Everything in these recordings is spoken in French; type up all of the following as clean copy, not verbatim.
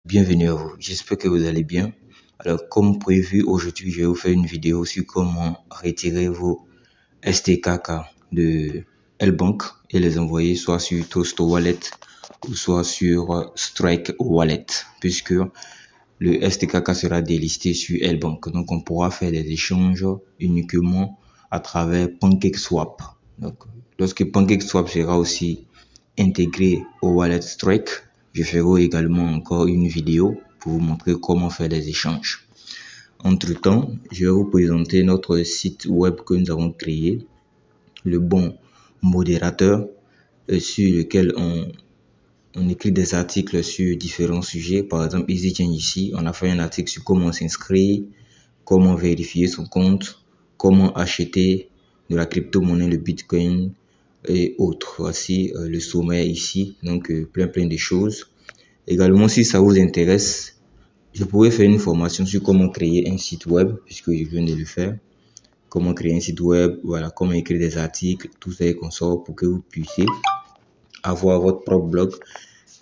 Bienvenue à vous, j'espère que vous allez bien. Alors comme prévu, aujourd'hui je vais vous faire une vidéo sur comment retirer vos STKK de L-Bank et les envoyer soit sur Toast Wallet ou soit sur Strike Wallet, puisque le STKK sera délisté sur L-Bank. Donc on pourra faire des échanges uniquement à travers PancakeSwap. Donc lorsque PancakeSwap sera aussi intégré au wallet Strike, je ferai également encore une vidéo pour vous montrer comment faire des échanges. Entre temps, je vais vous présenter notre site web que nous avons créé, le bon modérateur, sur lequel on écrit des articles sur différents sujets. Par exemple, ici, on a fait un article sur comment s'inscrire, comment vérifier son compte, comment acheter de la crypto-monnaie, le Bitcoin et autres. Voici le sommaire ici, donc plein de choses. Également, si ça vous intéresse, je pourrais faire une formation sur comment créer un site web, puisque je viens de le faire. Comment créer un site web, voilà, comment écrire des articles, tout ça et consort pour que vous puissiez avoir votre propre blog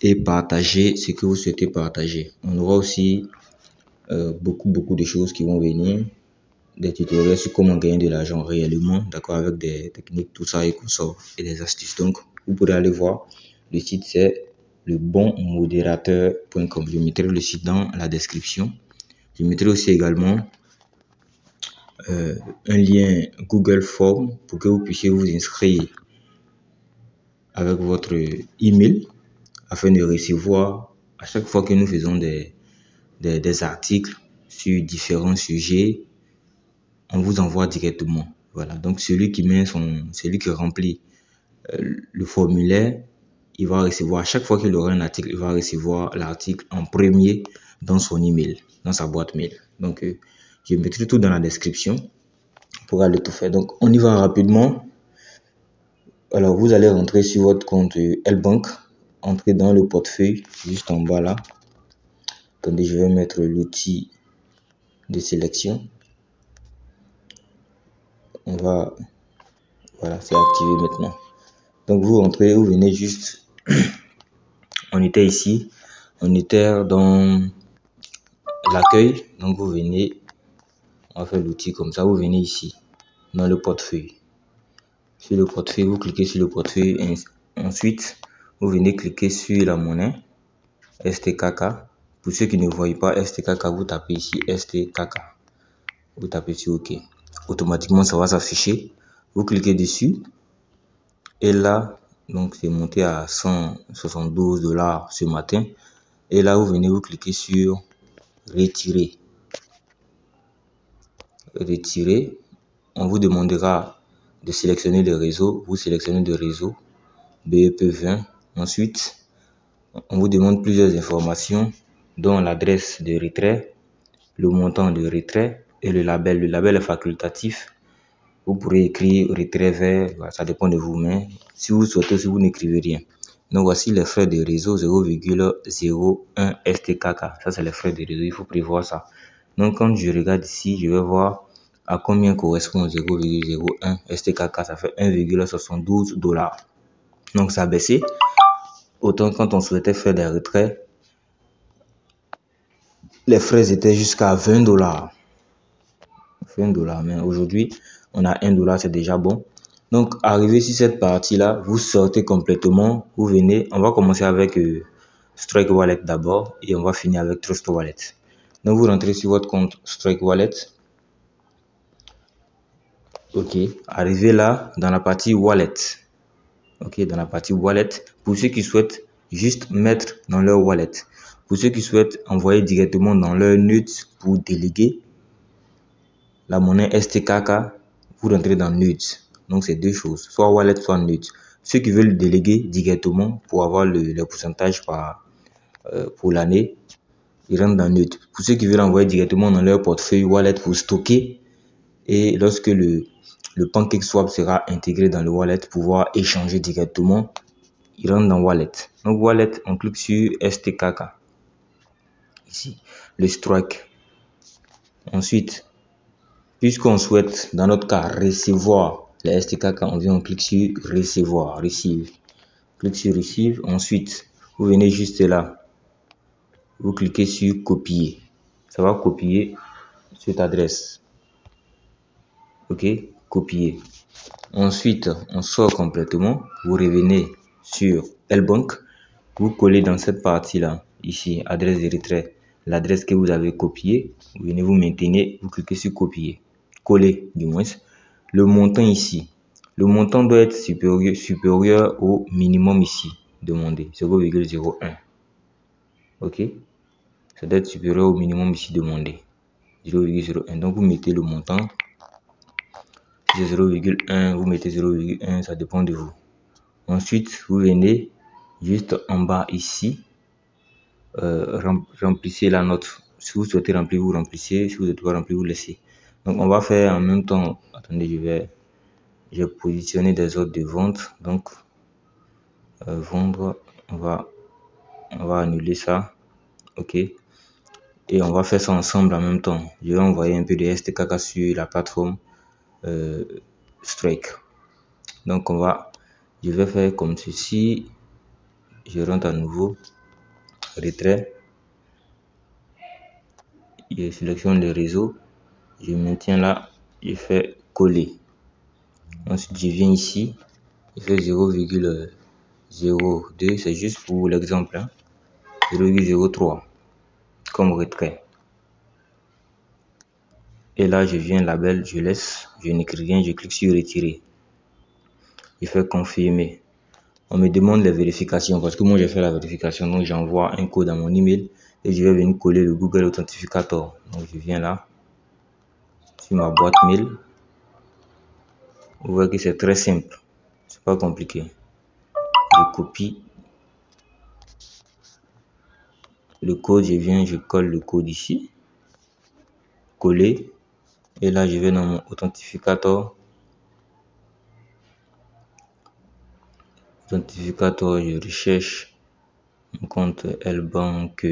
et partager ce que vous souhaitez partager. On aura aussi beaucoup de choses qui vont venir, des tutoriels sur comment gagner de l'argent réellement, d'accord, avec des techniques, tout ça et consort et des astuces. Donc, vous pourrez aller voir. Le site, c'est lebonmodérateur.com. Je mettrai le site dans la description. Je mettrai aussi également un lien Google Form pour que vous puissiez vous inscrire avec votre email afin de recevoir à chaque fois que nous faisons des articles sur différents sujets, on vous envoie directement. Voilà. Donc celui qui remplit le formulaire, il va recevoir, à chaque fois qu'il aura un article, il va recevoir l'article en premier dans son email, dans sa boîte mail. Donc, je mettrai tout dans la description pour aller tout faire. Donc, on y va rapidement. Alors, vous allez rentrer sur votre compte L-Bank, entrer dans le portefeuille, juste en bas là. Attendez, je vais mettre l'outil de sélection. Voilà, c'est activé maintenant. Donc, vous rentrez, vous venez juste... On était ici, on était dans l'accueil, donc vous venez, on va faire l'outil comme ça, vous venez ici, dans le portefeuille. Sur le portefeuille, vous cliquez sur le portefeuille, et ensuite, vous venez cliquer sur la monnaie, STKK. Pour ceux qui ne voient pas STKK, vous tapez ici STKK. Vous tapez sur OK. Automatiquement, ça va s'afficher. Vous cliquez dessus, et là, donc c'est monté à 172 $ ce matin. Et là, vous venez, vous cliquez sur retirer. Retirer. On vous demandera de sélectionner le réseau. Vous sélectionnez le réseau BEP20. Ensuite, on vous demande plusieurs informations, dont l'adresse de retrait, le montant de retrait et le label. Le label est facultatif. Vous pourrez écrire retrait vert, ça dépend de vous, mais si vous souhaitez, si vous n'écrivez rien. Donc voici les frais de réseau 0,01 STKK. Ça c'est les frais de réseau, il faut prévoir ça. Donc quand je regarde ici, je vais voir à combien correspond 0,01 STKK. Ça fait 1,72 $. Donc ça a baissé. Autant quand on souhaitait faire des retraits, les frais étaient jusqu'à 20 $. 20 $, mais aujourd'hui on a 1 $, c'est déjà bon. Donc arrivé sur cette partie là, vous sortez complètement, vous venez, on va commencer avec Strike Wallet d'abord et on va finir avec Trust Wallet. Donc vous rentrez sur votre compte Strike Wallet. Ok, arrivé là dans la partie Wallet. Ok, dans la partie Wallet, pour ceux qui souhaitent juste mettre dans leur wallet, pour ceux qui souhaitent envoyer directement dans leur NUTS pour déléguer la monnaie STKK, vous rentrez dans NUTS. Donc c'est deux choses, soit wallet, soit NUTS. Ceux qui veulent déléguer directement pour avoir le pourcentage pour l'année, ils rentrent dans NUTS. Pour ceux qui veulent envoyer directement dans leur portefeuille wallet pour stocker, et lorsque le PancakeSwap sera intégré dans le wallet, pouvoir échanger directement, ils rentrent dans wallet. Donc wallet, on clique sur STKK. Ici, le Strike. Ensuite, puisqu'on souhaite, dans notre cas, recevoir les STKK, on clique sur recevoir, receive. Clique sur receive. Ensuite, vous venez juste là. vous cliquez sur copier. Ça va copier cette adresse. Ok, copier. Ensuite, on sort complètement. Vous revenez sur L-Bank. Vous collez dans cette partie-là, ici, adresse de retrait, l'adresse que vous avez copiée. Vous venez, vous maintenez, vous cliquez sur copier. Coller, du moins. Le montant ici. Le montant doit être supérieur au minimum ici, demandé, 0,01. Ok? Ça doit être supérieur au minimum ici demandé, 0,01. Donc, vous mettez le montant. Si c'est 0,1, vous mettez 0,1, ça dépend de vous. Ensuite, vous venez juste en bas ici, remplissez la note. Si vous souhaitez remplir, vous remplissez. Si vous souhaitez pas remplir, vous laissez. Donc, on va faire en même temps. Attendez, je vais positionner des ordres de vente. Donc, vendre, on va annuler ça. Ok. Et on va faire ça ensemble en même temps. Je vais envoyer un peu de STKK sur la plateforme Strike. Donc, je vais faire comme ceci. Je rentre à nouveau. Retrait. Je sélectionne le réseau. Je maintiens là. Je fais coller. Ensuite, je viens ici. Je fais 0,02. C'est juste pour l'exemple. 0,03 comme retrait. Et là, je viens label, je laisse. Je n'écris rien. Je clique sur retirer. Je fais confirmer. On me demande les vérifications parce que moi j'ai fait la vérification, donc j'envoie un code à mon email et je vais venir coller le Google Authentificator. Donc je viens là sur ma boîte mail. Vous voyez que c'est très simple, c'est pas compliqué. Je copie le code, je viens, je colle le code ici, coller, et là je vais dans mon authentificator. Authentificator, je recherche mon compte L-Bank.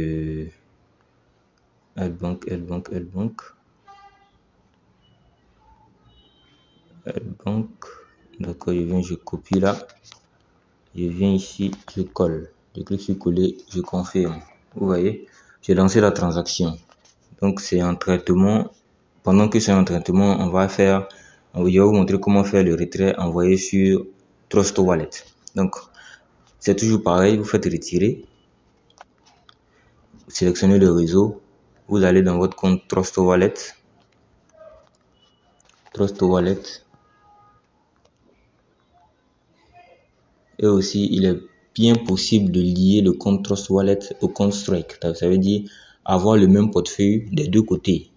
D'accord, je copie là, je viens ici, je colle, je clique sur coller, je confirme. Vous voyez, j'ai lancé la transaction. Donc c'est en traitement. Pendant que c'est en traitement, je vais vous montrer comment faire le retrait envoyé sur Trust Wallet. Donc c'est toujours pareil, vous faites retirer, vous sélectionnez le réseau, vous allez dans votre compte Trust Wallet. Et aussi, il est bien possible de lier le compte Trust Wallet au compte Strike. Ça veut dire avoir le même portefeuille des deux côtés.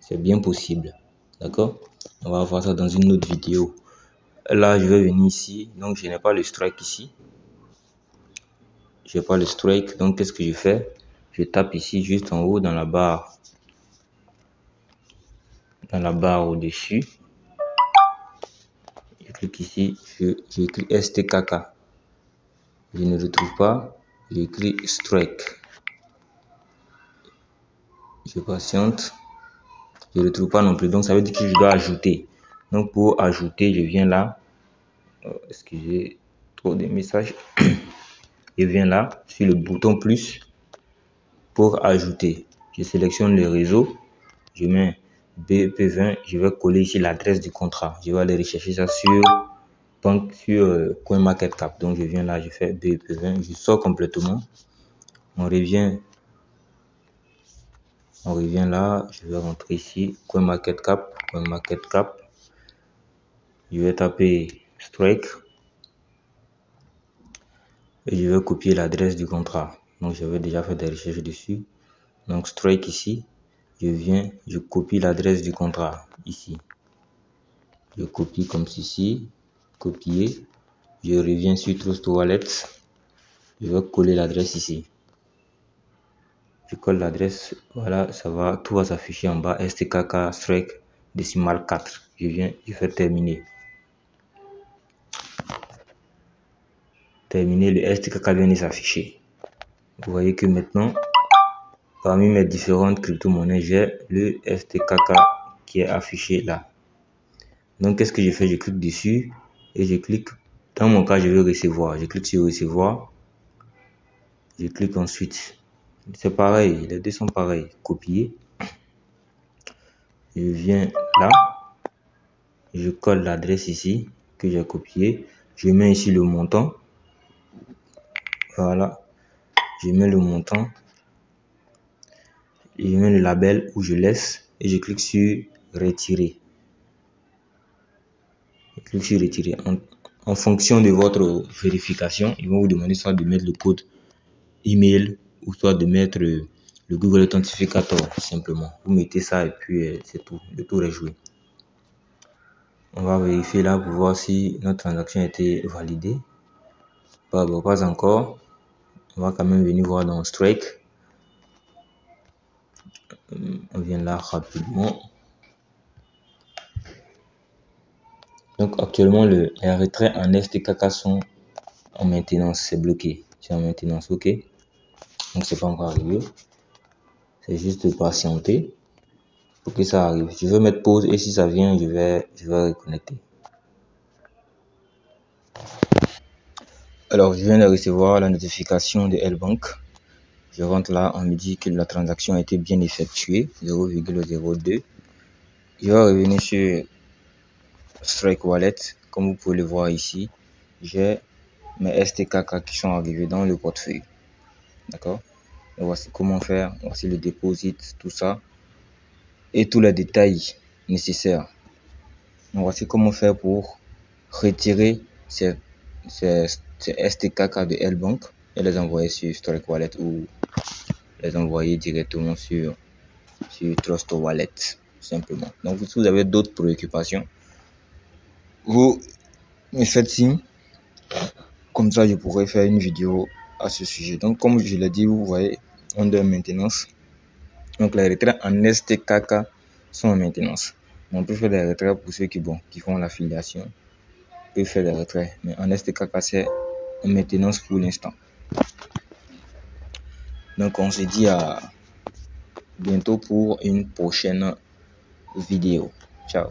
C'est bien possible. D'accord? On va voir ça dans une autre vidéo. Là, je vais venir ici. Donc, je n'ai pas le Strike ici. Je n'ai pas le Strike. Donc, qu'est-ce que je fais? Je tape ici, juste en haut, dans la barre. Dans la barre au-dessus. Je clique ici. J'écris STKK. Je ne retrouve pas. J'écris Strike. Je patiente. Je ne retrouve pas non plus. Donc, ça veut dire que je dois ajouter. Donc, pour ajouter, je viens là. Excusez, trop de messages. Je viens là, sur le bouton plus pour ajouter. Je sélectionne le réseau. Je mets BEP20. Je vais coller ici l'adresse du contrat. Je vais aller rechercher ça sur CoinMarketCap. Donc, je viens là, je fais BEP20. Je sors complètement. On revient là. Je vais rentrer ici. CoinMarketCap. Je vais taper Strike. Et je vais copier l'adresse du contrat. Donc, j'avais déjà fait des recherches dessus. Donc, Strike ici. Je viens, je copie l'adresse du contrat ici. Je copie comme ceci. Copier. Je reviens sur Trust Wallet. Je vais coller l'adresse ici. Je colle l'adresse. Voilà, ça va. Tout va s'afficher en bas. STKK Strike décimal 4. Je viens, je fais terminer. Terminer, le STKK vient de s'afficher. Vous voyez que maintenant, parmi mes différentes crypto-monnaies, j'ai le STKK qui est affiché là. Donc, qu'est-ce que je fais? Je clique dessus et je clique. Dans mon cas, je veux recevoir. Je clique sur recevoir. Je clique ensuite. C'est pareil, les deux sont pareils. Copier. Je viens là. Je colle l'adresse ici que j'ai copié. Je mets ici le montant. Voilà. Je mets le montant. Je mets le label où je laisse et je clique sur retirer. Je clique sur retirer. En fonction de votre vérification, ils vont vous demander soit de mettre le code email ou soit de mettre le Google Authentificator simplement. Vous mettez ça et puis c'est tout. Le tour est joué. On va vérifier là pour voir si notre transaction a été validée. Pas encore. On va quand même venir voir dans Strike. On vient là rapidement. Donc actuellement les retraits en STKK sont en maintenance, c'est bloqué. C'est en maintenance, ok. Donc c'est pas encore arrivé. C'est juste de patienter pour que ça arrive. Je vais mettre pause et si ça vient, je vais reconnecter. Alors je viens de recevoir la notification de L-Bank. Je rentre là, on me dit que la transaction a été bien effectuée, 0,02. Je vais revenir sur Strike Wallet. Comme vous pouvez le voir ici, j'ai mes STKK qui sont arrivés dans le portefeuille. D'accord? Et voici comment faire. Voici le deposit, tout ça. Et tous les détails nécessaires. Donc voici comment faire pour retirer ces STKK de L-Bank et les envoyer sur Strike Wallet ou les envoyer directement sur Trust Wallet, simplement. Donc si vous avez d'autres préoccupations, vous me faites signe, comme ça je pourrais faire une vidéo à ce sujet. Donc comme je l'ai dit, vous voyez, under maintenance. Donc les retraits en STKK sont en maintenance. On peut faire des retraits pour ceux qui font l'affiliation, on peut faire des retraits, mais en STKK c'est en maintenance pour l'instant. Donc on se dit à bientôt pour une prochaine vidéo. Ciao.